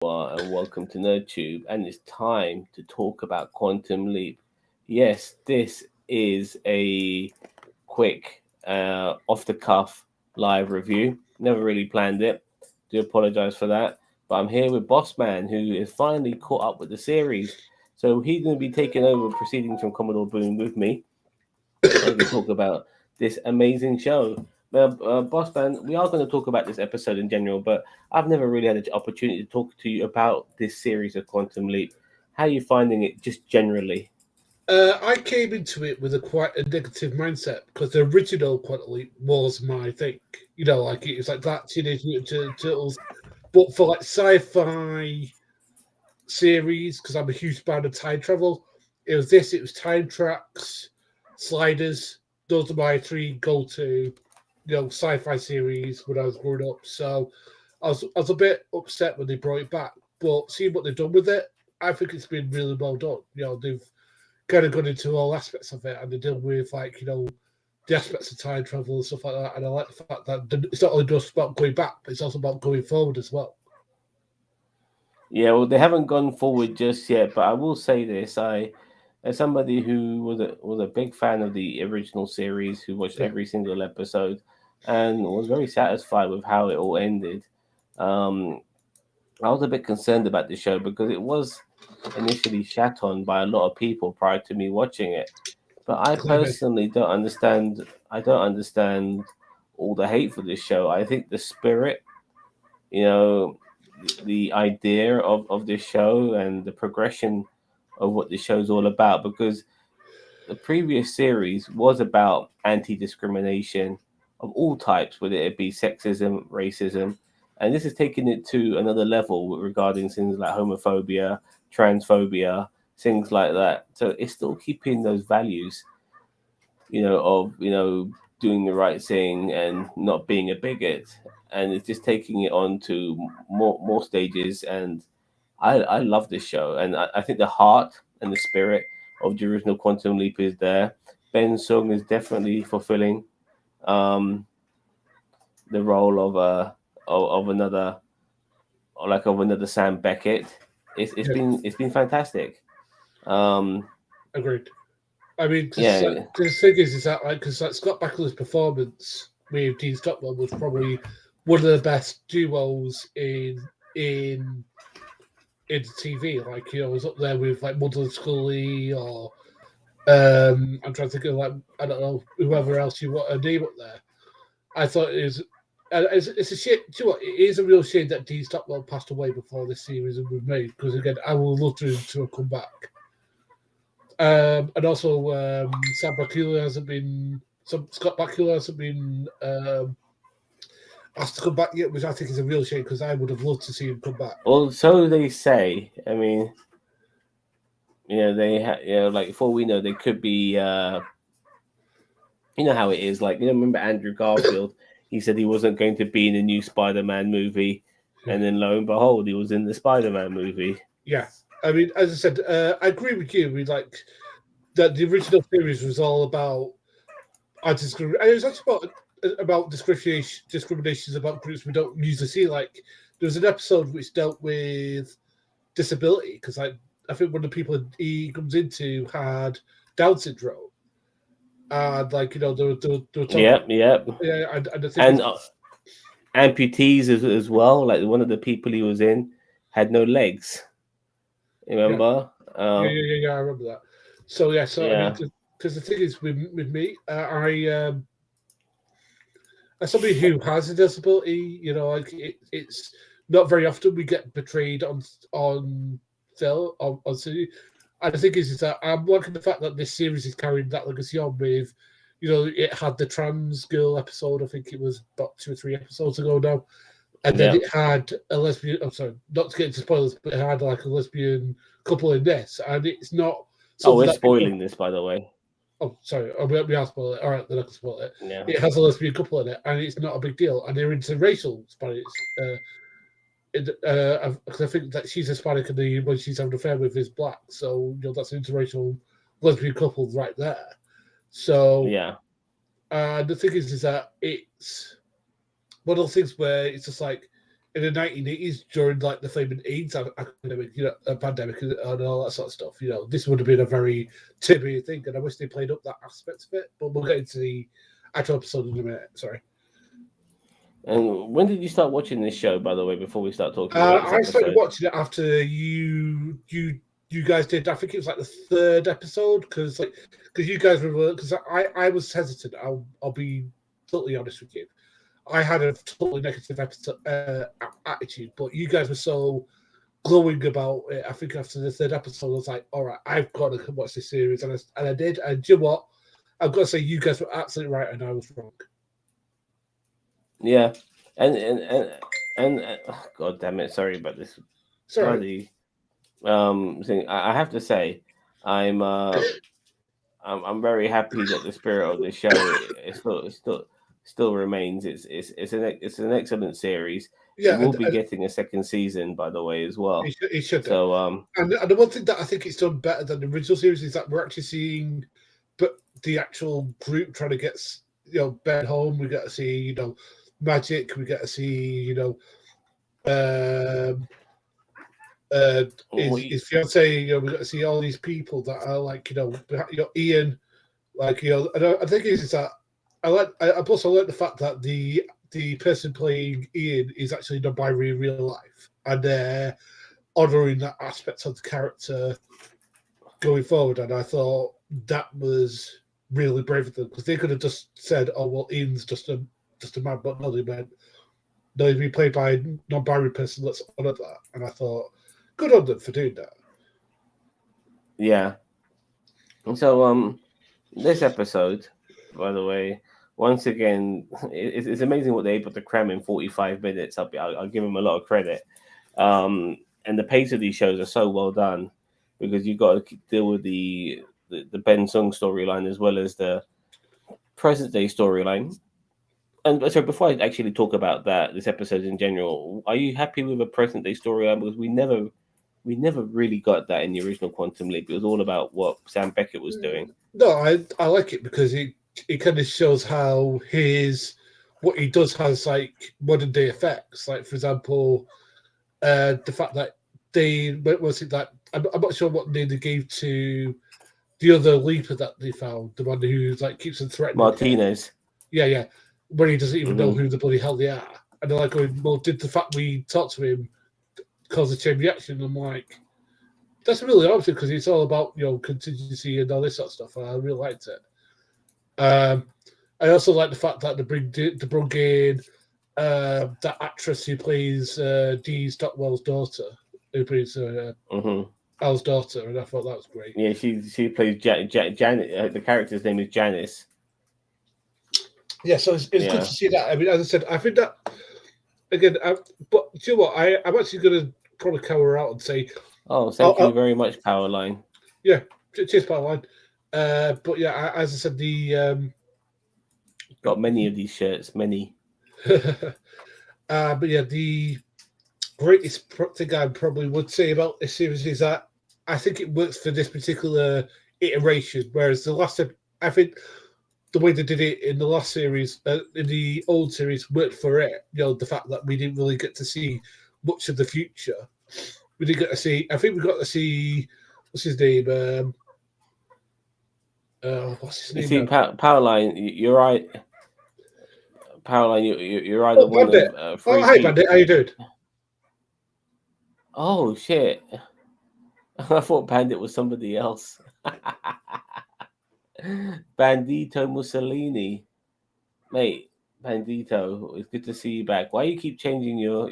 And welcome to NerdTube. And it's time to talk about Quantum Leap. Yes, this is a quick, off the cuff live review. Never really planned it. Do apologize for that. But I'm here with Bossman, who is finally caught up with the series. So he's going to be taking over proceedings from Commodore Boom with me as we talk about this amazing show. Boss man, we are going to talk about this episode in general, but I've never really had an opportunity to talk to you about this series of Quantum Leap. How are you finding it just generally? I came into it with quite a negative mindset because the original Quantum Leap was my thing. Like it was like that Teenage Mutant Turtles, but for like sci-fi series, because I'm a huge fan of time travel. It was this. It was time tracks, sliders. Those are my three go-to, sci-fi series when I was growing up. So I was a bit upset when they brought it back, but seeing what they've done with it, I think it's been really well done. They've kind of gone into all aspects of it, and they deal with the aspects of time travel and stuff like that. And I like the fact that it's not only just about going back, but it's also about going forward as well. Yeah, well, they haven't gone forward just yet, but I will say this: as somebody who was a big fan of the original series, who watched Yeah, every single episode, and was very satisfied with how it all ended. Um, I was a bit concerned about the show because it was initially shat on by a lot of people prior to me watching it. But I clearly. personally don't understand. I don't understand all the hate for this show. I think the spirit, you know, the idea of this show and the progression of what the show's all about, because the previous series was about anti-discrimination of all types, whether it be sexism, racism, and this is taking it to another level regarding things like homophobia, transphobia, things like that. So it's still keeping those values, of doing the right thing and not being a bigot, and it's just taking it on to more stages. And I love this show, and I think the heart and the spirit of the original Quantum Leap is there. Ben Sung is definitely fulfilling um, the role of another, of another Sam Beckett. It's Yeah, been fantastic. Um, agreed. I mean, because yeah, the thing is that because Scott Bakula's performance with Dean Stockwell was probably one of the best duos in in TV. Like it was up there with like Mulder and Scully or I'm trying to think of like I don't know whoever else you want to name up there. I thought it was. It's a shame. Do you know what? It is a real shame that Dean Stockwell passed away before this series was made. Because again, I will love to come back. And also, Sam Bakula hasn't been. Scott Bakula hasn't been asked to come back yet, which I think is a real shame because I would have loved to see him come back. well, so they say. I mean, like for all we know, they could be. You know how it is. Like, remember Andrew Garfield? He said he wasn't going to be in a new Spider-Man movie, Yeah, and then lo and behold, he was in the Spider-Man movie. yeah. I mean, as I said, I agree with you. We like that the original series was all about anti-discrimination. It was actually about discriminations about groups we don't usually see. Like there was an episode which dealt with disability because I think one of the people he comes into had Down syndrome, and like they were talking. Yep, yep. Yeah, and the thing is, And amputees as well. Like one of the people he was in had no legs. yeah, Remember? yeah. I remember that. So yeah, so I mean, Yeah. because the thing is with me, as somebody who has a disability, like it's not very often we get betrayed on film on TV. And the thing is that I'm liking the fact that this series is carrying that legacy on with, it had the trans girl episode. I think it was about 2 or 3 episodes ago now, and then Yep. it had a lesbian. I'm sorry, not to get into spoilers, but it had like a lesbian couple in this, and it's not Oh, something we're that people. spoiling this, by the way. Oh, sorry. Oh, we are spoil it. All right, then I can spoil it. Yeah. It has a lesbian couple in it, and it's not a big deal. And they're interracial Spanish. Because I think that she's Hispanic and the one she's having an affair with is black. So that's an interracial lesbian couple right there. So Yeah. the thing is that it's one of those things where it's just like in the 1980s during like the flaming AIDS academic, pandemic and all that sort of stuff. This would have been a very typical thing, and I wish they played up that aspect of it. But we'll get into the actual episode in a minute. Sorry. And when did you start watching this show, by the way? Before we start talking about this I started episode, watching it after you guys did. I think it was like the third episode because you guys were because I was hesitant. I'll be totally honest with you. I had a totally negative attitude, but you guys were so glowing about it. I think after the third episode, I was like, all right, I've got to watch this series. And I did. And you know what? I've got to say, you guys were absolutely right, and I was wrong. yeah, and oh, God damn it, sorry about this. Sorry. Thing. I have to say, I'm very happy that the spirit of the show still remains. It's an excellent series. Yeah, it will be getting a second season, by the way, as well. It should. So and the one thing that I think it's done better than the original series is that we're actually seeing, but the actual group trying to get Ben home. We get to see Magic. We get to see his fiance. We got to see all these people that are like Ian. Like and I think it's that I plus I like the fact that the person playing Ian is actually non-binary in real life, and they're honouring that aspect of the character going forward. And I thought that was really brave of them because they could have just said, "Oh well, Ian's just a man," but no, they meant no, he's been played by a non-binary person. Let's honour that. And I thought, good on them for doing that. Yeah. So this episode, by the way, once again, it's amazing what they're able to cram in 45 minutes. I'll give them a lot of credit. And the pace of these shows are so well done because you've got to deal with the Ben Sung storyline as well as the present day storyline. And so before I actually talk about this episode in general, are you happy with the present day storyline? Because we never really got that in the original Quantum Leap. It was all about what Sam Beckett was doing. No, I like it because it kind of shows how what he does has like modern day effects. Like for example, the fact that I'm not sure what name they gave to the other leaper that they found, the one who like keeps them threatening Martinez. Him. Yeah, when he doesn't even know who the bloody hell they are, and they're like going, "Well, did the fact we talked to him cause a chain reaction?" I'm like, that's really obvious because it's all about contingency and all this sort of stuff, and I really liked it. I also like the fact that they bring in that actress who plays Dee Stockwell's daughter, who plays Al's daughter, and I thought that was great. Yeah, she plays Janet. The character's name is Janice. Yeah, so it's good to see that. I mean, as I said, I think that again. But do you know what? I'm actually going to probably cower out and say, "Oh, thank you very much, Powerline." Yeah, cheers, Powerline. But yeah, as I said, the got many of these shirts, many. But yeah, the greatest thing I probably would say about this series is that I think it works for this particular iteration, whereas the last, I think the way they did it in the last series, in the old series, worked for it. The fact that we didn't really get to see much of the future. We didn't get to see. I think we got to see what's his name. What's his name? You see, Powerline, you're right. Powerline, you're either one of. Hi, Bandit. How you doing? Oh shit! I thought Bandit was somebody else. Bandito Mussolini, mate. Bandito, it's good to see you back. Why you keep changing your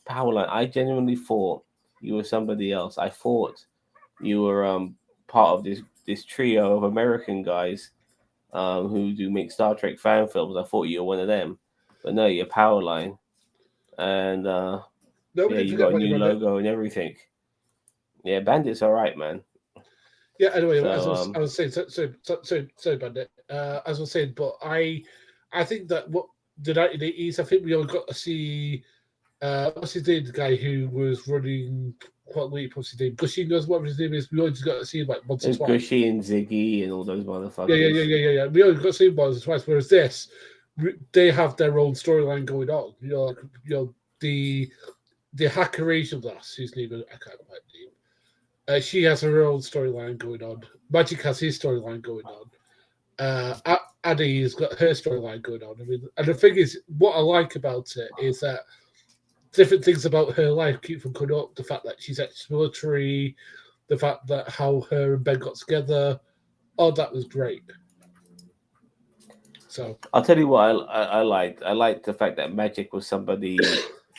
Powerline? I genuinely thought you were somebody else. I thought you were part of this trio of American guys who do make Star Trek fan films. I thought you were one of them, but no, you're Powerline, and you got a new logo and everything. Yeah, Bandit's all right, man. Yeah. Anyway, as I was saying, so Bandit. As I was saying, but I think that what the 1980s, I think we all got to see. What's his name? The guy who was running Quantum Leap. What's his name? Gushy knows what his name is. We always got to see him like once or twice. Gushy and Ziggy and all those motherfuckers. Yeah. We only got to see him once or twice. Whereas this, they have their own storyline going on. the the hacker Asian lass whose name I can't quite name. She has her own storyline going on. Magic has his storyline going on. Addie's got her storyline going on. I mean, and the thing is, what I like about it is that different things about her life keep from coming up. The fact that she's ex-military, the fact that how her and Ben got together, all that was great. So I'll tell you what I liked. I liked the fact that Magic was somebody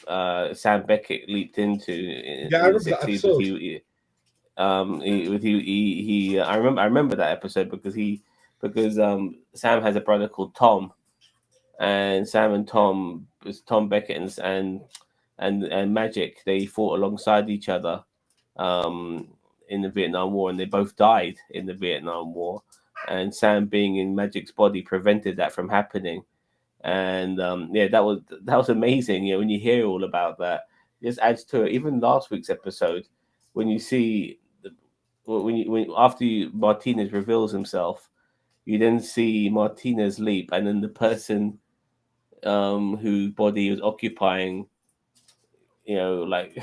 Sam Beckett leaped into yeah, I in the remember that '60s with episode. I remember that episode because Sam has a brother called Tom, and Sam and Tom was Tom Beckett and Magic. They fought alongside each other um, in the Vietnam War, and they both died in the Vietnam War. And Sam being in Magic's body prevented that from happening. And yeah, that was amazing. You know, when you hear all about that, it just adds to it. Even last week's episode, when you see when after Martinez reveals himself, you then see Martinez leap, and then the person whose body he was occupying, like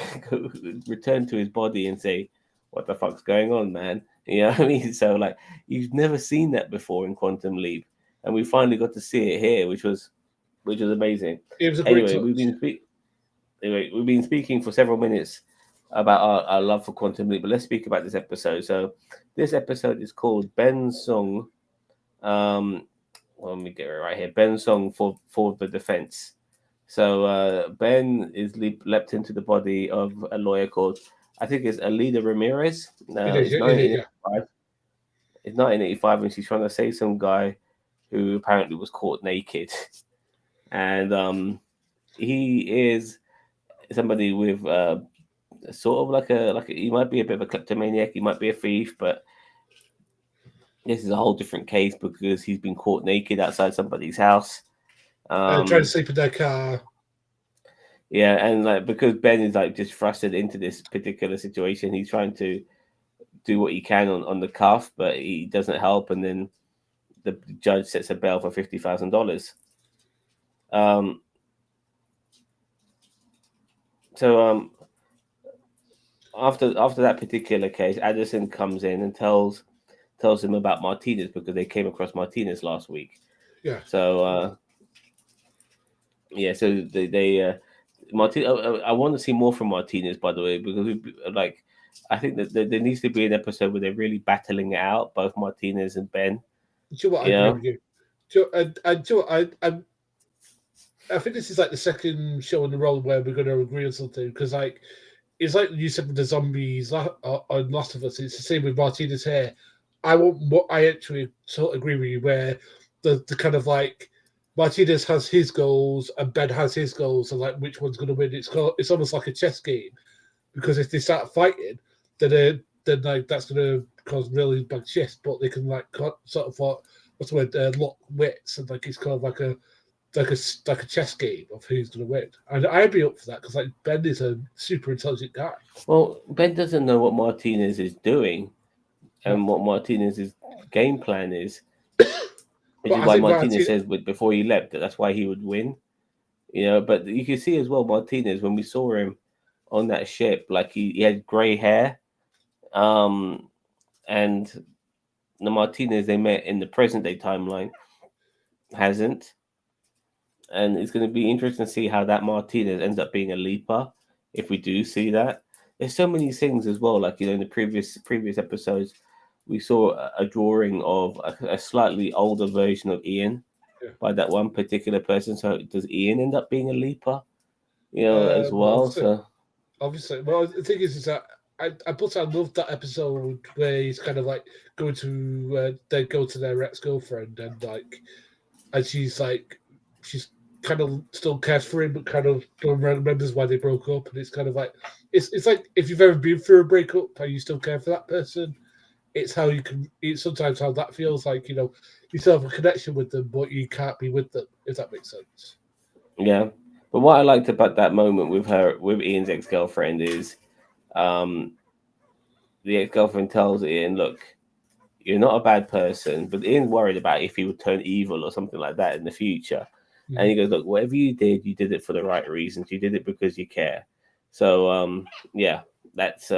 return to his body and say, "What the fuck's going on, man?" You know what I mean? So like, you've never seen that before in Quantum Leap, and we finally got to see it here, which was amazing. It was a great Anyway, touch. we've been speaking for several minutes about our love for Quantum Leap, but let's speak about this episode. So, this episode is called Ben Song. Um, let me get it right here. Ben Song for the defense. So Ben is leapt into the body of a lawyer called, I think it's Alida Ramirez. It No, is. it's It is. Yeah. 1985. It's 1985, and she's trying to save some guy who apparently was caught naked, and he is somebody with sort of like he might be a bit of a kleptomaniac, he might be a thief, but this is a whole different case because he's been caught naked outside somebody's house. Trying to Um, sleep in their car. yeah, and like because Ben is like just thrusted into this particular situation, he's trying to do what he can on the cuff, but he doesn't help, and then the judge sets a bail for $50,000. Um, so after that particular case, Addison comes in and tells him about Martinez because they came across Martinez last week. Yeah. So yeah, so they Martinez. I want to see more from Martinez, by the way, because like I think that there needs to be an episode where they're really battling it out, both Martinez and Ben. Do you know what? I You agree know, with you. Do you know what? I think this is like the second show in a row where we're going to agree on something because, like, it's like you said with the zombies on Last of Us. It's the same with Martinez here. I want what I actually sort of agree with you where the kind of like Martinez has his goals and Ben has his goals and like which one's going to win. It's almost like a chess game because if they start fighting, then like that's going to cause really bad shit. But they can like sort of what's the word lock wits and like it's kind of like a chess game of who's going to win. And I'd be up for that because like Ben is a super intelligent guy. well, Ben doesn't know what Martinez is doing No, and what Martinez's game plan is, which but is I why think Martinez Martinez. says before he left that that's why he would win. But you can see as well Martinez when we saw him on that ship, like he had grey hair, um, and the Martinez they met in the present day timeline hasn't, and it's going to be interesting to see how that Martinez ends up being a leaper if we do see that. There's so many things as well, like in the previous episodes, we saw a drawing of a slightly older version of Ian Yeah. by that one particular person. So does Ian end up being a leaper? As Well, well. So obviously. Well, the thing is that I love that episode where he's kind of like going to they go to their ex girlfriend and like, and she's kind of still cares for him, but kind of remembers why they broke up, and it's kind of like it's like if you've ever been through a breakup and you still care for that person, it's how you can. It's sometimes how that feels like you still have a connection with them, but you can't be with them if that makes sense. yeah. But what I liked about that moment with Ian's ex girlfriend is um, the ex girlfriend tells Ian, "Look, you're not a bad person," but Ian's worried about if he would turn evil or something like that in the future. And Mhm. he goes, look, whatever you did it for the right reasons. You did it because you care. So yeah, that's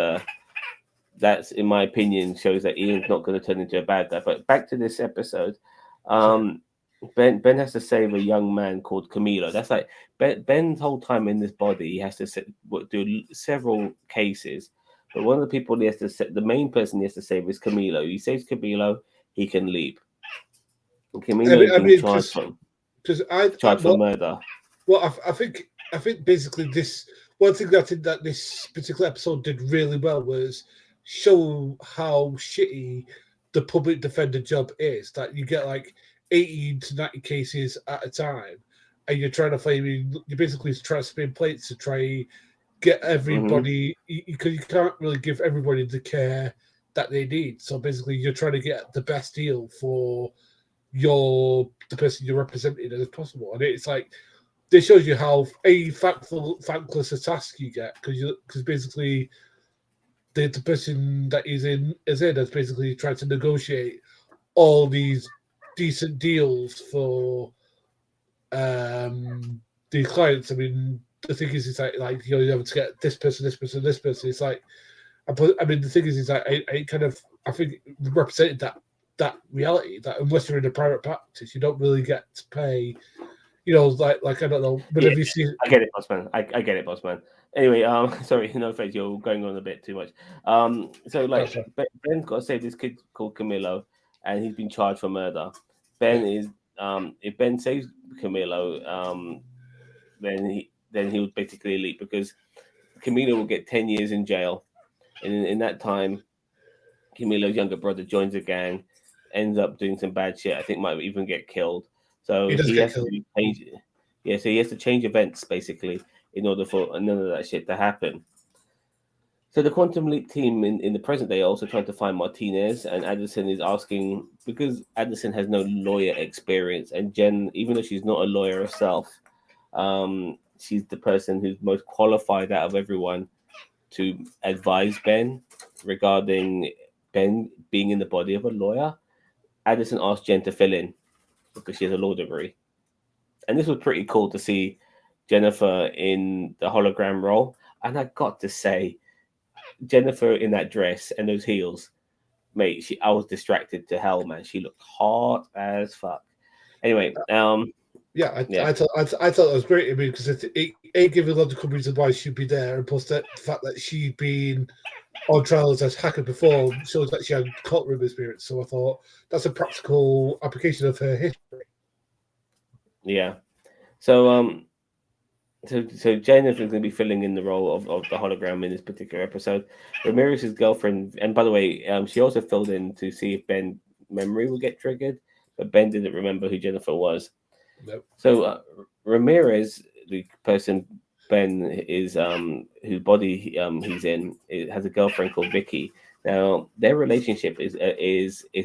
that's in my opinion shows that Ian's not going to turn into a bad guy. But back to this episode, Sure. um, Ben has to save a young man called Camilo. That's like Ben's whole time in this body. He has to do several cases, but one of the people he has to the main person he has to save is Camilo. He saves Camilo, he can leap. Camilo is I being mean, because charged for murder. well, I think basically this one thing that I think that this particular episode did really well was show how shitty the public defender job is. That you get like 18 to 90 cases at a time, and you're trying to you're basically trying to spin plates to try get Hmm. everybody because you can't really give everybody the care that they need. So basically, you're trying to get the best deal for the person you're representing as possible, and it's like this shows you how thankless a task you get because basically the person that is in has basically tried to negotiate all these decent deals for these clients. I mean, the thing is, it's you're able to get this person, this person, this person. It's like, I mean, the thing is like I kind of I think represented that reality that unless you're in a private practice, you don't really get to pay. Like I don't know, Yeah, whenever you see. I get it, boss man. I get it, boss man. Anyway, sorry, no offense, you're going on a bit too much. So like That's right. Ben's got to save this kid called Camilo, and he's been charged for murder. Yeah, Ben is if Ben saves Camilo, then he would basically leap because Camilo will get 10 years in jail, and in that time, Camilo's younger brother joins a gang, ends up doing some bad shit. I think might even get killed. he So does he get has to killed. change. Yeah, so he has to change events basically in order for none of that shit to happen. So the Quantum Leap team in the present day are also trying to find Martinez, and Addison is asking because Addison has no lawyer experience, and Jen, even though she's not a lawyer herself, she's the person who's most qualified out of everyone to advise Ben regarding Ben being in the body of a lawyer. Addison asked Jen to fill in because she has a law degree. And this was pretty cool to see Jennifer in the hologram role. And I got to say, Jennifer in that dress and those heels, mate, I was distracted to hell, man. She looked hot as fuck. Anyway, Yeah, yeah, I thought that was great. I mean, because it gave a lot of companies why she'd be there, and plus the fact that she'd been on trials as hacker before shows that she had courtroom experience. So I thought that's a practical application of her history. yeah. So so Jennifer's going to be filling in the role of the hologram in this particular episode. Ramirez's girlfriend, and by the way, she also filled in to see if Ben memory will get triggered, but Ben didn't remember who Jennifer was. No, So Ramirez, the person Ben is, whose body he's in, has a girlfriend called Vicky. Now their relationship is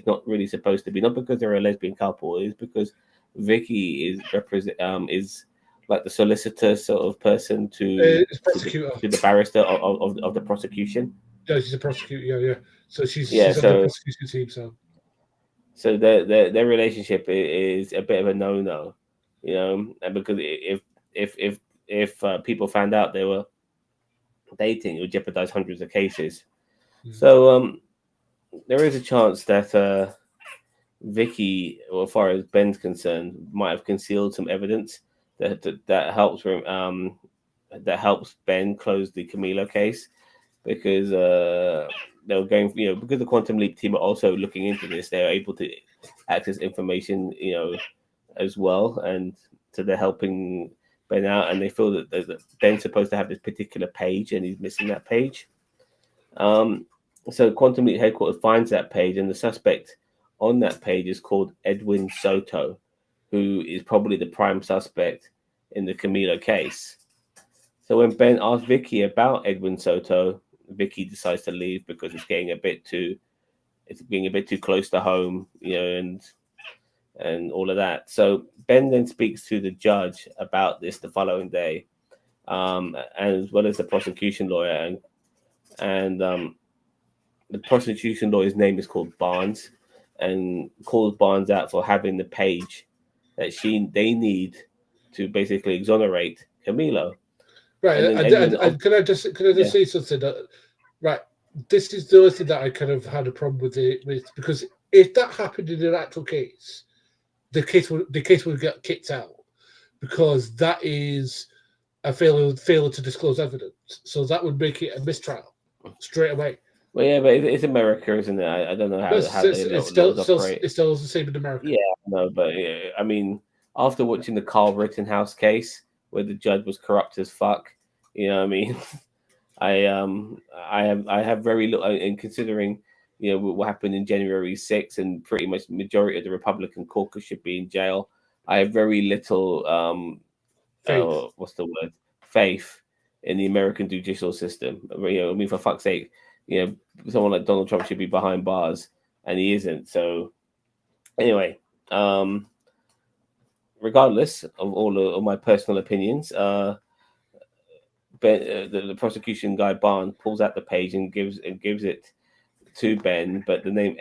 not really supposed to be, not because they're a lesbian couple, it's because Vicky is like the solicitor sort of person it's prosecutor. to the barrister of the prosecution. Yeah, she's a prosecutor. Yeah, yeah. So Yeah, she's on the so prosecution team. So their relationship is a bit of a no no, you know, and because if if if people found out they were dating, it would jeopardize hundreds of cases. mm. So there is a chance that Vicky, or as far as Ben's concerned, might have concealed some evidence that helps Ben close the Camilo case because they were going, you know, because the Quantum Leap team are also looking into this, they are able to access information, you know, as well, and so they're helping Ben out, and they feel that Ben's supposed to have this particular page, and he's missing that page. Um, so Quantum Leap headquarters finds that page, and the suspect on that page is called Edwin Soto, who is probably the prime suspect in the Camilo case. So when Ben asks Vicky about Edwin Soto, Vicky decides to leave because it's getting a bit too close to home, you know, and all of that. So Ben then speaks to the judge about this the following day, and as well as the prosecution lawyer, and the prosecution lawyer's name is called Barnes, and calls Barnes out for having the page that they need to basically exonerate Camilo. And Right, then Edwin, and can I just yeah, say something that right? This is the only thing that I kind of had a problem with it with because if that happened in an actual case, the case would get kicked out because that is a failure to disclose evidence. So that would make it a mistrial straight away. well, yeah, but it's America, isn't it? I don't know No, how the it's laws operate. it's still the same in America. Yeah, no, but yeah, I mean, after watching the Carl Rittenhouse case where the judge was corrupt as fuck, you know what I mean? I have very little in considering what happened in January 6th, and pretty much the majority of the Republican caucus should be in jail. I have very little Faith. what's the word, faith in the American judicial system. I mean, for fuck's sake, you know someone like Donald Trump should be behind bars, and he isn't. So anyway, um, regardless of all my personal opinions, Ben, the prosecution guy Barnes pulls out the page and gives it to Ben, but the name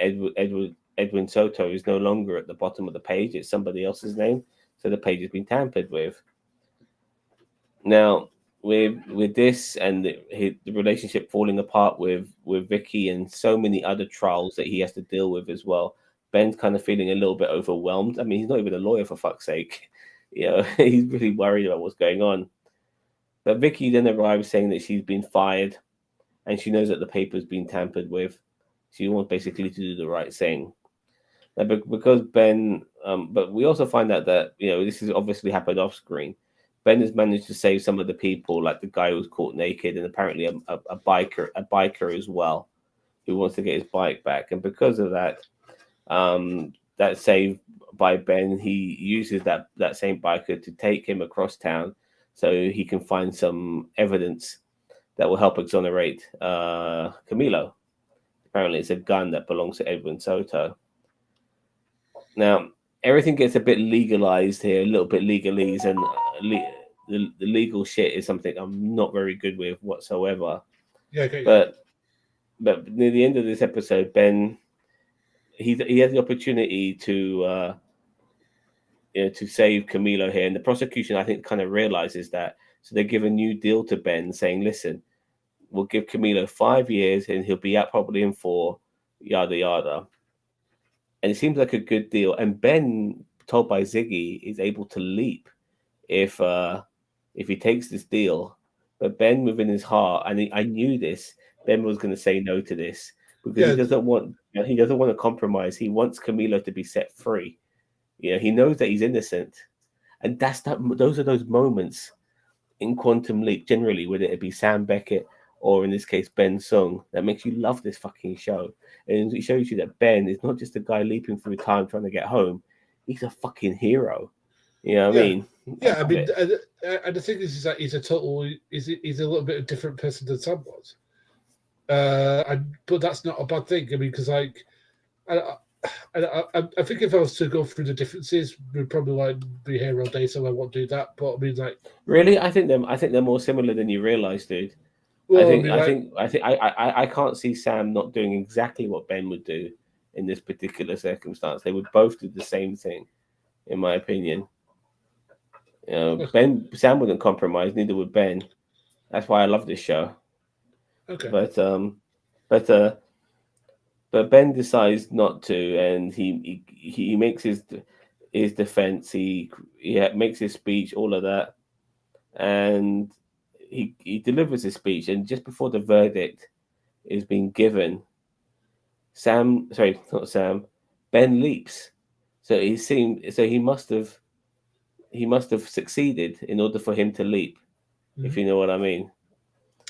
Edwin Soto is no longer at the bottom of the page. It's somebody else's name, so the page has been tampered with. Now, with this and the relationship falling apart with Vicky and so many other trials that he has to deal with as well, Ben's kind of feeling a little bit overwhelmed. I mean, he's not even a lawyer, for fuck's sake. He's really worried about what's going on. But Vicky then arrives saying that she's been fired and she knows that the paper's been tampered with. She wants basically to do the right thing. Now, because Ben, but we also find out that this has obviously happened off screen. Ben has managed to save some of the people, like the guy who was caught naked, and apparently a biker as well, who wants to get his bike back. And because of that, that save by Ben, he uses that same biker to take him across town, so he can find some evidence that will help exonerate Camilo. Apparently, it's a gun that belongs to Edwin Soto. Now, everything gets a bit legalized here, a little bit legalese, and the legal shit is something I'm not very good with whatsoever. Yeah, okay, yeah. But near the end of this episode, Ben he has the opportunity to to save Camilo here, and the prosecution I think kind of realizes that, so they give a new deal to Ben, saying, "Listen, we'll give Camilo 5 years, and he'll be out probably in 4, yada yada." And it seems like a good deal. And Ben, told by Ziggy, is able to leap if he takes this deal. But Ben, within his heart, and I knew this, Ben was going to say no to this because Yeah, he doesn't want to compromise. He wants Camilo to be set free. He knows that he's innocent, and those are those moments in Quantum Leap, generally, whether it be Sam Beckett or in this case Ben Sung, that makes you love this fucking show. And it shows you that Ben is not just a guy leaping through time trying to get home. He's a fucking hero. You know what I yeah, mean? I yeah. I love mean, it. and the thing is that he's a little bit of a different person than Sam was. But that's not a bad thing. I mean, because like, I think if I was to go through the differences, we'd probably like be here all day, so I won't do that. But I mean, like, Really, I think they're more similar than you realize, dude. I well, I think mean, I like, think I think I can't see Sam not doing exactly what Ben would do in this particular circumstance. They would both do the same thing, in my opinion. Sam wouldn't compromise, neither would Ben. That's why I love this show. okay, But but uh, but Ben decides not to, and he makes his defense. He makes his speech, all of that, and he delivers his speech. And just before the verdict is being given, sorry, not Sam, Ben leaps. So he must have succeeded in order for him to leap, if Mhm. you know what I mean.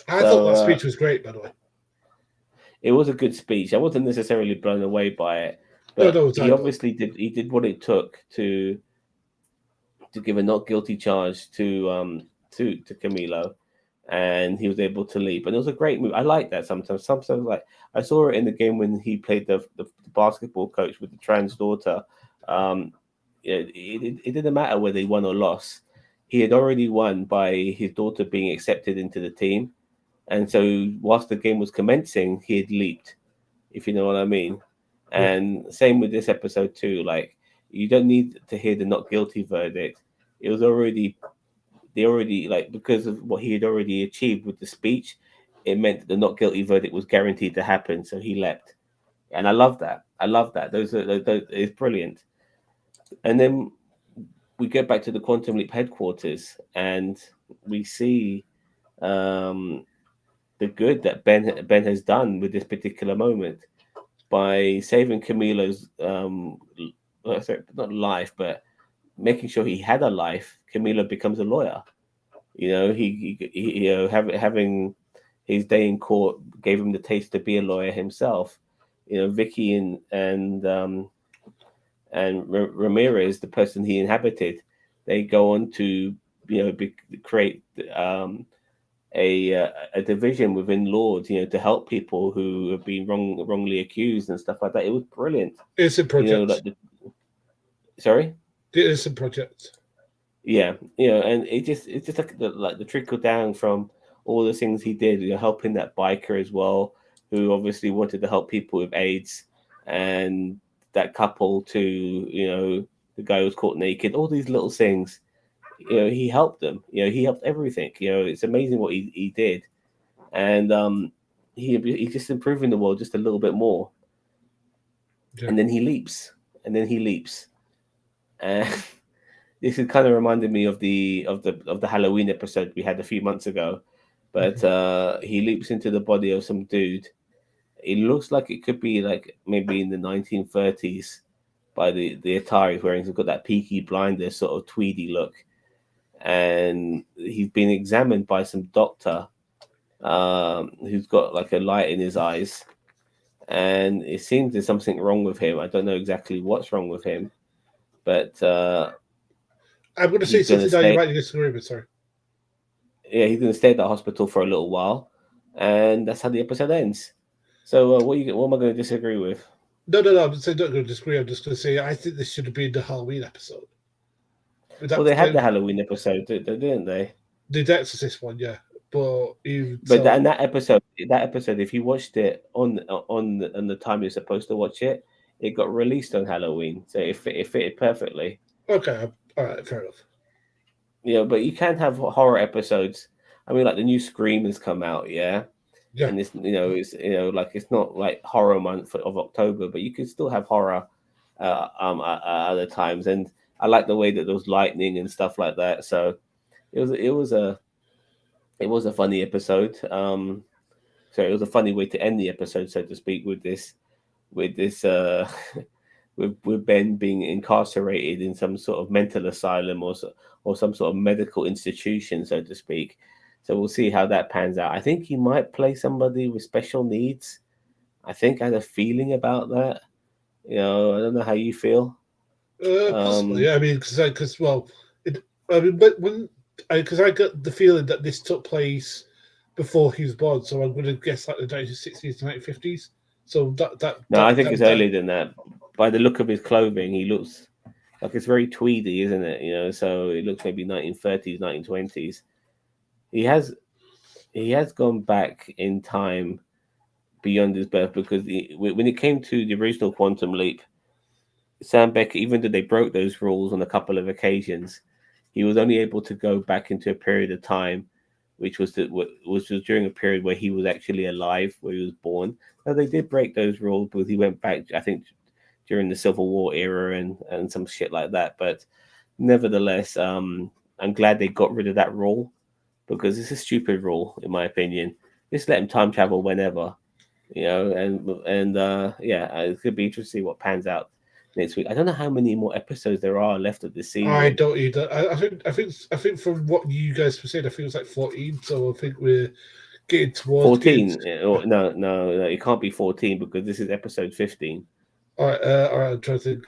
I thought So that speech was great, by the way. it was a good speech. I wasn't necessarily blown away by it, No, but no, it's he I got. obviously did. He did what it took to give a not guilty charge to Camilo, and he was able to leap. And it was a great move. I like that sometimes. Sometimes, like, I saw it in the game when he played the basketball coach with the trans daughter. Um, it didn't matter whether he won or lost. He had already won by his daughter being accepted into the team, and so whilst the game was commencing, he had leaped, if you know what I mean. Yeah, And same with this episode too. Like, you don't need to hear the not guilty verdict. it was already they already like because of what he had already achieved with the speech, it meant that the not guilty verdict was guaranteed to happen. So he leapt, and I love that. I love that. Those it's brilliant. And then we get back to the Quantum Leap headquarters, and we see um, the good that Ben has done with this particular moment by saving Camilo's sorry, not life, but making sure he had a life. Camilo becomes a lawyer. You know, having his day in court gave him the taste to be a lawyer himself. You know, Vicky and Ramirez, the person he inhabited, they go on to create a division within Lords, to help people who have been wrongly accused and stuff like that. It was brilliant. Innocent You know, Project. like sorry. The Innocent Project. Yeah, and it's just like the trickle down from all the things he did, helping that biker as well, who obviously wanted to help people with AIDS, and that couple to the guy who was caught naked, all these little things, he helped them, he helped everything, it's amazing what he did, and he's just improving the world just a little bit more, Yeah. and then he leaps, and then he leaps, and this is kind of reminded me of the Halloween episode we had a few months ago. But he leaps into the body of some dude. It looks like it could be like maybe in the 1930s by the Atari, where he's got that Peaky Blinders sort of tweedy look, and he's been examined by some doctor who's got like a light in his eyes, and it seems there's something wrong with him. I don't know exactly what's wrong with him, but I'm going to say he's going to something that you stay. might disagree with. Sorry. Yeah, he's going to stay at the hospital for a little while, and that's how the episode ends. So, what am I going to disagree with? No. I'm saying don't go disagree. I'm just going to say I think this should have been the Halloween episode. Well, That they had the Halloween episode, didn't they? the Exorcist one, yeah. But even But so, that episode, if you watched it on the time you're supposed to watch it, it got released on Halloween, so it fitted perfectly. okay, all right, fair enough. But you can have horror episodes. I mean, like the new Scream has come out, yeah, Yeah, and it's like it's not like horror month of October, but you can still have horror at other times. And I like the way that there was lightning and stuff like that. So it was a funny episode. So it was a funny way to end the episode, so to speak, with this with Ben being incarcerated in some sort of mental asylum or some sort of medical institution, so to speak. So we'll see how that pans out. I think he might play somebody with special needs. I think I had a feeling about that. I don't know how you feel. possibly. Um, Yeah, I mean, because well, I mean, but when because I got the feeling that this took place before he was born, so I'm going to guess like the 1960s to 1950s. So no, I think it's that earlier than that. By the look of his clothing, he looks like it's very tweedy, isn't it? So it looks maybe 1930s, 1920s. He has he has gone back in time beyond his birth because when it came to the original Quantum Leap, Sam Beck, even though they broke those rules on a couple of occasions, he was only able to go back into a period of time, which was during a period where he was actually alive, where he was born. Now they did break those rules because he went back, I think, during the Civil War era and some shit like that. But nevertheless, I'm glad they got rid of that rule because it's a stupid rule in my opinion. Just let him time travel whenever, and yeah, it could be interesting to see what pans out next week. I don't know how many more episodes there are left of this I season. don't either. I think from what you guys were saying, I think it was like 14. So I think we're getting 14? Or no, no, no, it can't be 14 because this is episode 15. all right. I'm trying to think.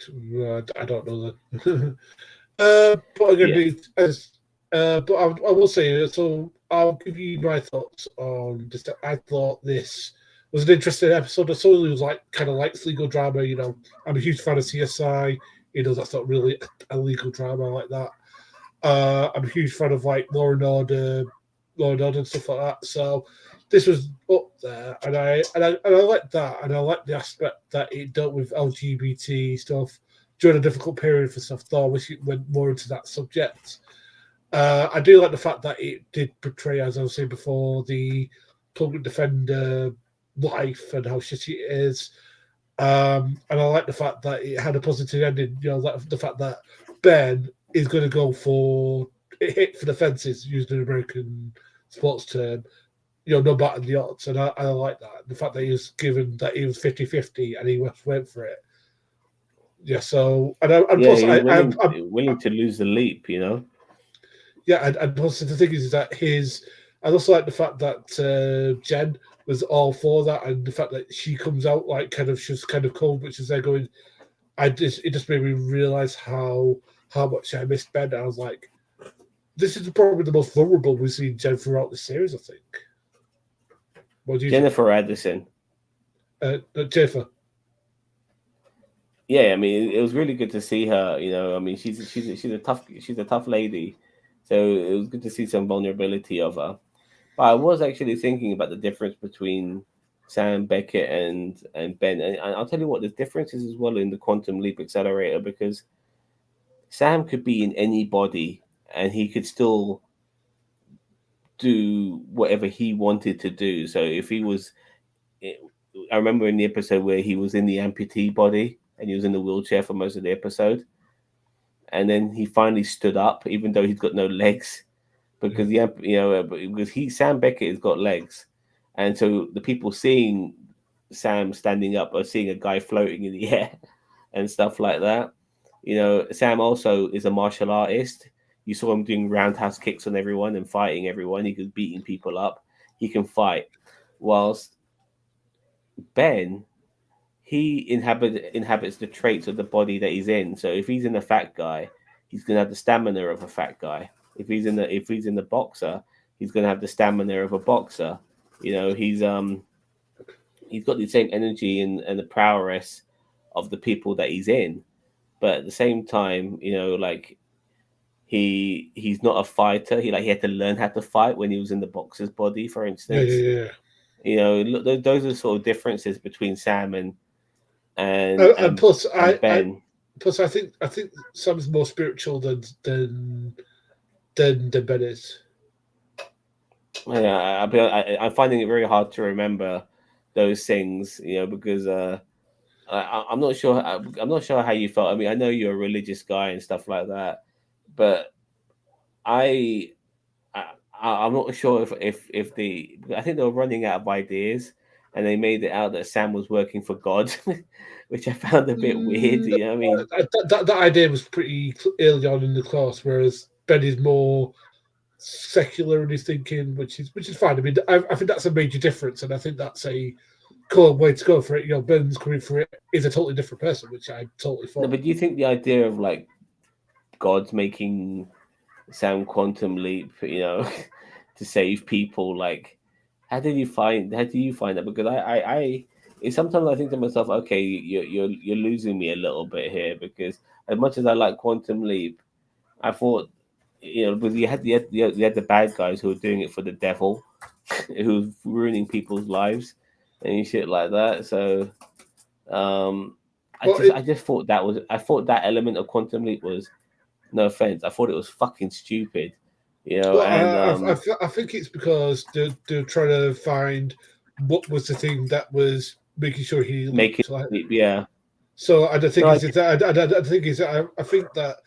I don't know that. But I'm gonna Yeah. do as. But I will say so. I'll give you my thoughts on this. I thought this was an interesting episode. I saw it was like kind of like legal drama. I'm a huge fan of CSI. That's not really a legal drama like that. I'm a huge fan of like Law and Order and stuff like that. So this was up there, and I like that, and I like the aspect that it dealt with LGBT stuff, during a difficult period for stuff. Though I wish it went more into that subject. I do like the fact that it did portray, as I was saying before, the public defender life and how shitty it is. And I like the fact that it had a positive ending. You know, like the fact that Ben is going to go for hit for the fences, using an American sports term. You know, no matter the odds, and I like that. The fact that he was given that he was 50-50 and he went for it. Yeah. So and Yeah, plus he was I'm willing to lose the leap. You know. yeah, and plus the thing is that his. I also like the fact that Jen was all for that, and the fact that she comes out like kind of she's kind of cold, which is they're going. It just made me realize how much I missed Ben. I was like, this is probably the most vulnerable we've seen Jen throughout the series. I think. What do you think, Jennifer Addison. Jennifer? Yeah, I mean, it was really good to see her. You know, I mean, she's a tough lady, so it was good to see some vulnerability of her. But I was actually thinking about the difference between Sam Beckett and Ben, and I'll tell you what the difference is as well in the Quantum Leap Accelerator, because Sam could be in any body and he could still do whatever he wanted to do. So if he was, I remember in the episode where he was in the amputee body and he was in the wheelchair for most of the episode, and then he finally stood up, even though he's got no legs, because because he Sam Beckett has got legs, and so the people seeing Sam standing up are seeing a guy floating in the air and stuff like that. You know, Sam also is a martial artist. You saw him doing roundhouse kicks on everyone and fighting everyone. He could beating people up. He can fight. Whilst Ben, he inhabits the traits of the body that he's in. So if he's in a fat guy, he's gonna have the stamina of a fat guy. If he's in the boxer, he's gonna have the stamina of a boxer. You know, he's got the same energy and the prowess of the people that he's in. But at the same time, you know, like he's not a fighter. He had to learn how to fight when he was in the boxer's body, for Yeah, instance. yeah, yeah. You know, those are sort of differences between Sam and And and plus, and Ben. I think Sam's more spiritual than Ben is. Yeah, I'm finding it very hard to remember those things, you know, because I'm not sure. I'm not sure how you felt. I mean, I know you're a religious guy and stuff like that, but I, I I'm not sure if I think they were running out of ideas, and they made it out that Sam was working for God, which I found a bit weird. Mm, You know, what I mean, that idea was pretty early on in the class, whereas Ben is more secular in his thinking, which is fine. I mean, I think that's a major difference, and I think that's a cool way to go for it. You know, Ben's coming for it is a totally different person, which I totally no, thought. but do you think the idea of like God's making Sam Quantum Leap, you know, to save people, like how do you find that? Because sometimes I think to myself, okay, you're losing me a little bit here, because as much as I like Quantum Leap, I thought, you know, because you had the bad guys who were doing it for the devil, who was ruining people's lives and shit like that. So um Well, it, I just thought I thought that element of Quantum Leap was, no offense, I thought it was fucking stupid, you know, well, and I think it's because they're trying to find what was the thing that was making sure he make it leaped. Like, leap. Yeah, so I don't no, think is it that I think is I think that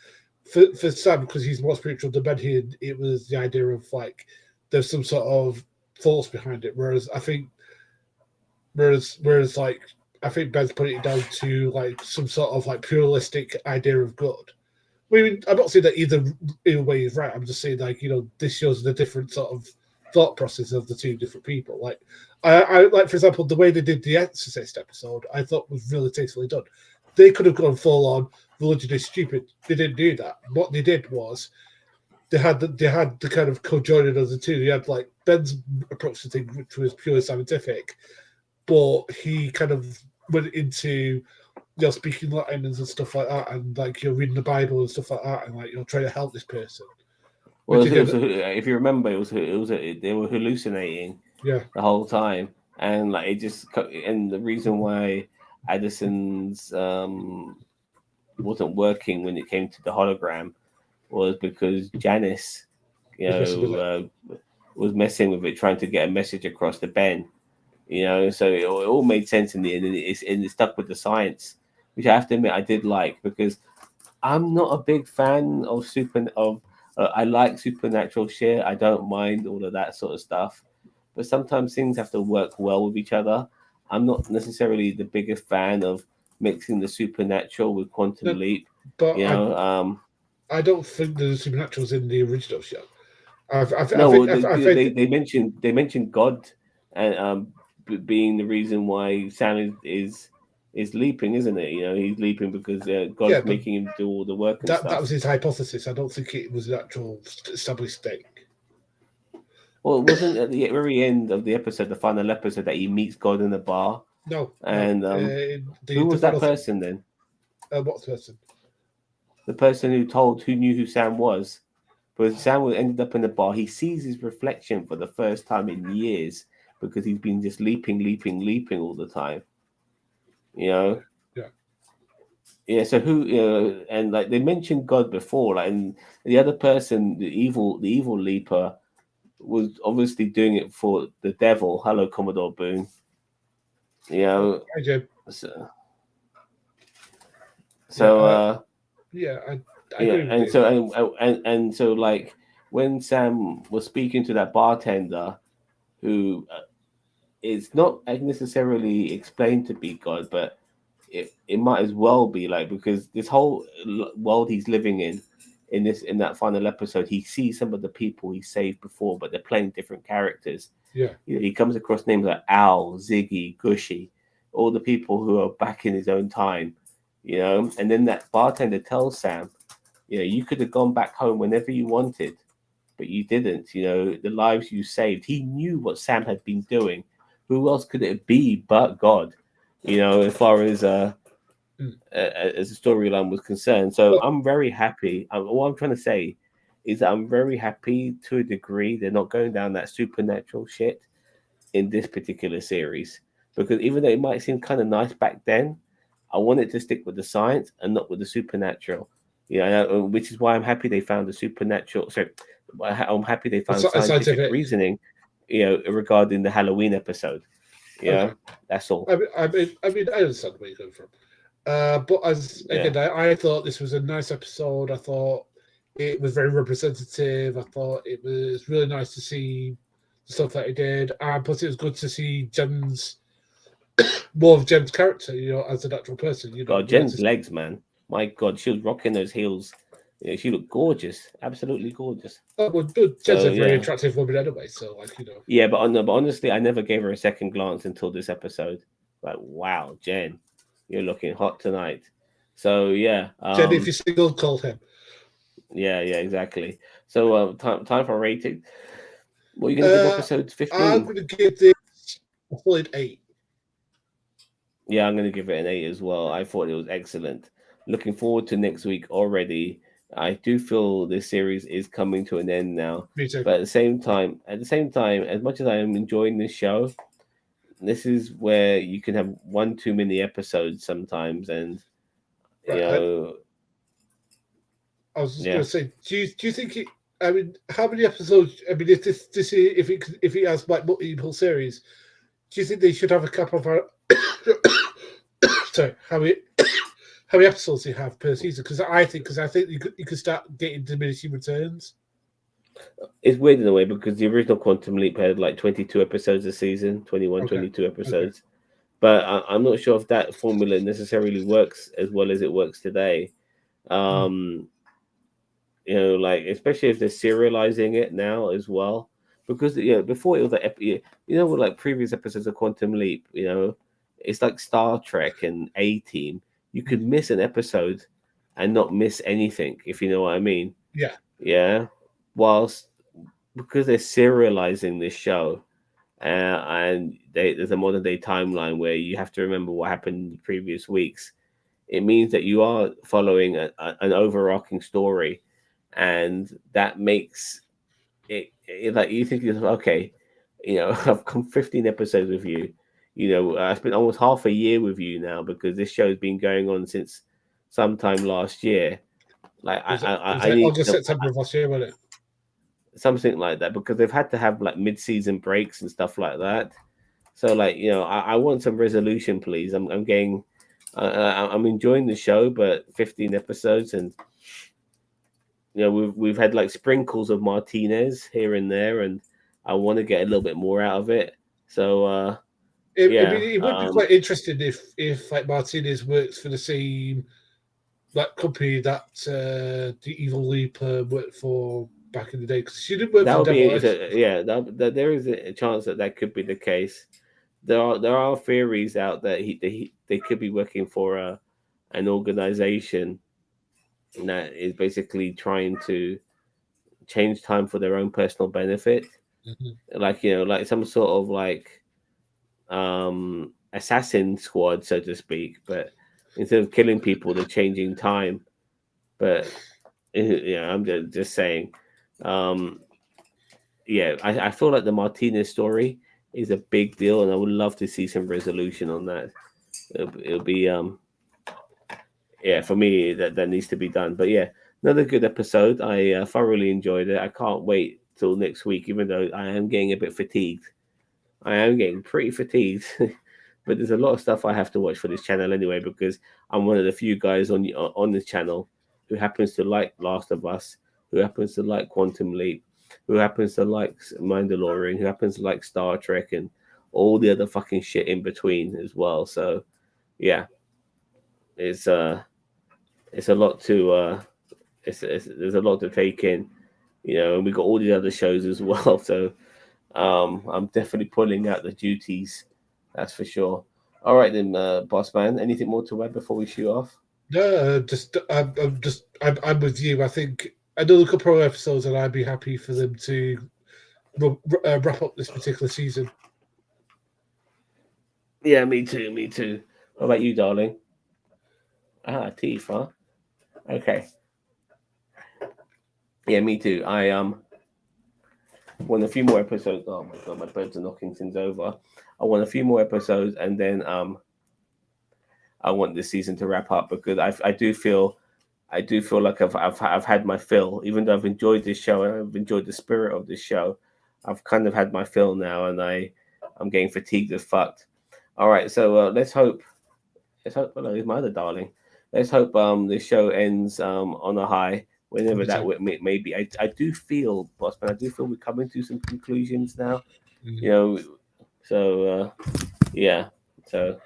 for Sam because he's more spiritual than Ben here, it was the idea of like there's some sort of force behind it. Whereas like I think Ben's putting it down to like some sort of like pluralistic idea of good. I mean, I'm not saying that either way is right. I'm just saying like this shows the different sort of thought process of the two different people. Like I like for example the way they did the Exorcist episode, I thought was really tastefully done. They could have gone full on religion is stupid. They didn't do that. What they did was they had the kind of co-joining of the two. They had like Ben's approach to things, which was purely scientific, but he kind of went into speaking Latin and stuff like that, and like you're reading the Bible and stuff like that, and like you're trying to help this person. well, Which again, if you remember, they were hallucinating yeah, the whole time, and like and the reason why Addison's wasn't working when it came to the hologram was because Janice, you was messing with it. was messing with it, trying to get a message across to Ben. So it all made sense in the end, and it's stuck with the science, which I have to admit I did like because I'm not a big fan of super of. I like supernatural shit. I don't mind all of that sort of stuff, but sometimes things have to work well with each other. I'm not necessarily the biggest fan of mixing the supernatural with quantum No, leap. but You know, I don't think the supernatural's in the original show. I no, think well, I've read. they mentioned God and being the reason why Sam is leaping, isn't it? He's leaping because Yeah, God's but making him do all the work and that stuff. was his hypothesis. I don't think it was an actual established thing. Well, it wasn't at the very end of the episode, the final episode, that he meets God in a bar, No, no. and who The was that final person then? what person? The person who knew who Sam was. But Sam ended up in the bar. He sees his reflection for the first time in years because he's been just leaping, leaping, leaping all the time. You know, Yeah, yeah. So and like they mentioned God before, like, and the other person, the evil leaper, was obviously doing it for the devil. Hello, Commodore Boone. You know, I do. so, Yeah, so yeah. I yeah, agree with and you. so and so like when Sam was speaking to that bartender who it's not necessarily explained to be God, but it might as well be, like, because this whole world he's living in that final episode, he sees some of the people he saved before, but they're playing different characters. Yeah, He comes across names like Al, Ziggy, Gushy, all the people who are back in his own time. And then that bartender tells Sam, you could have gone back home whenever you wanted, but you didn't. The lives you saved. He knew what Sam had been doing. Who else could it be but God? As far mm. as the storyline was concerned. So But I'm very happy. What I'm trying to say is that I'm very happy to a degree they're not going down that supernatural shit in this particular series, because even though it might seem kind of nice back then, I want it to stick with the science and not with the supernatural. Which is why I'm happy they found the supernatural. So I'm happy they found it's scientific scientific. reasoning, regarding the Halloween episode. Okay. That's all. I understand where you're going from. But as Yeah. again, I thought this was a nice episode. I thought it was very representative. I thought it was really nice to see the stuff that he did, and plus it was good to see Jen's more of Jen's character. As an actual person. God, We like to Jen's legs, man. My God, she was rocking those heels. She looked gorgeous, absolutely gorgeous. but Jen's So a very yeah, attractive woman anyway. So yeah, but honestly, I never gave her a second glance until this episode. Like, wow, Jen, you're looking hot tonight. So yeah, Jen, if you're single, call him. yeah, exactly. So time for rating. What are you gonna give Uh, episode I'm 15? going to give this a solid 8. Yeah, I'm gonna give it an 8 as well. I thought it was excellent. Looking forward to next week already. I do feel this series is coming to an end now, Me too. but at the same time, as much as I am enjoying this show, this is where you can have one too many episodes sometimes, and you Right. know, I was just going yeah. to say, do you think it? I mean, how many episodes? I mean, if if it has like multiple series, do you think they should have a cap of sorry, how many episodes they have per season? Because I think you could start getting diminishing returns. It's weird in a way because the original Quantum Leap had like 22 episodes a season, 21, Okay, 22 okay. episodes. But I'm not sure if that formula necessarily works as well as it works today. Mm. Um, like, especially if they're serializing it now as well. Because before it was like with like previous episodes of Quantum Leap, it's like Star Trek and A Team. You could Mm. miss an episode and not miss anything, if you know what I mean. Yeah, Yeah. Whilst because they're serializing this show, and there's a modern day timeline where you have to remember what happened in the previous weeks. It means that you are following an overarching story, and that makes it like you think, okay, I've come 15 episodes with you. I spent almost half a year with you now because this show's been going on since sometime last year. Like It was I like need August, September of last year, wasn't it? something like that because they've had to have like mid-season breaks and stuff like that. So like I want some resolution, please. I'm getting I'm enjoying the show, but 15 episodes, and we've had like sprinkles of Martinez here and there, and I want to get a little bit more out of it. So yeah, It would be quite interesting if like Martinez works for the same like company that the Evil Leaper worked for back in the day, because she did work that for the would be Devil yeah. That there is a chance that that could be the case. There are theories out that they could be working for an organization that is basically trying to change time for their own personal benefit, Mhm. like like some sort of like assassin squad, so to speak. But instead of killing people, they're changing time. But yeah, I'm just saying. Um, yeah, I feel like the Martinez story is a big deal, and I would love to see some resolution on that. It'll be yeah, for me that needs to be done. But yeah, another good episode. I thoroughly enjoyed it. I can't wait till next week, even though I am getting a bit fatigued. I am getting pretty fatigued, but there's a lot of stuff I have to watch for this channel anyway because I'm one of the few guys on this channel who happens to like Last of Us, who happens to like Quantum Leap, who happens to like Mandalorian, who happens to like Star Trek, and all the other fucking shit in between as well. So yeah, it's uh it's a lot to it's there's a lot to take in, and we got all the other shows as well. So I'm definitely pulling out the duties, that's for sure. All right then, boss man. Anything more to add before we shoot off? No, I'm with you. I think another couple of episodes, and I'd be happy for them to wrap up this particular season. Yeah, me too. Me too. What about you, darling? Ah, teeth, huh? Okay. Yeah, me too. I want a few more episodes. Oh my god, my birds are knocking things over. I want a few more episodes, and then I want this season to wrap up because I do feel like I've had my fill. Even though I've enjoyed this show and I've enjoyed the spirit of this show, I've kind of had my fill now, and I'm getting fatigued as fucked. All right, so let's hope. Let's hope. Well, no, my other darling. Let's hope this show ends on a high. Whenever Me that too. may be. I do feel, boss man. I do feel we're coming to some conclusions now. You Mhm. know, so yeah. So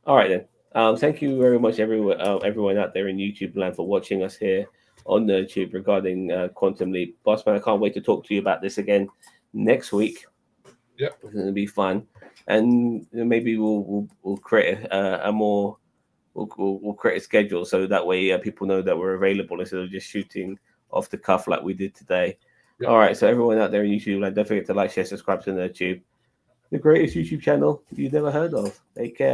all right then. Thank you very much, everyone out there in YouTube land for watching us here on YouTube regarding Quantum Leap. Bossman, I can't wait to talk to you about this again next week. Yep. It's going to be fun, and maybe we'll create a more we'll create a schedule so that way people know that we're available instead of just shooting off the cuff like we did today. Yep. All right, so everyone out there in YouTube land, don't forget to like, share, subscribe to the YouTube, the greatest YouTube channel you've never heard of. Take care.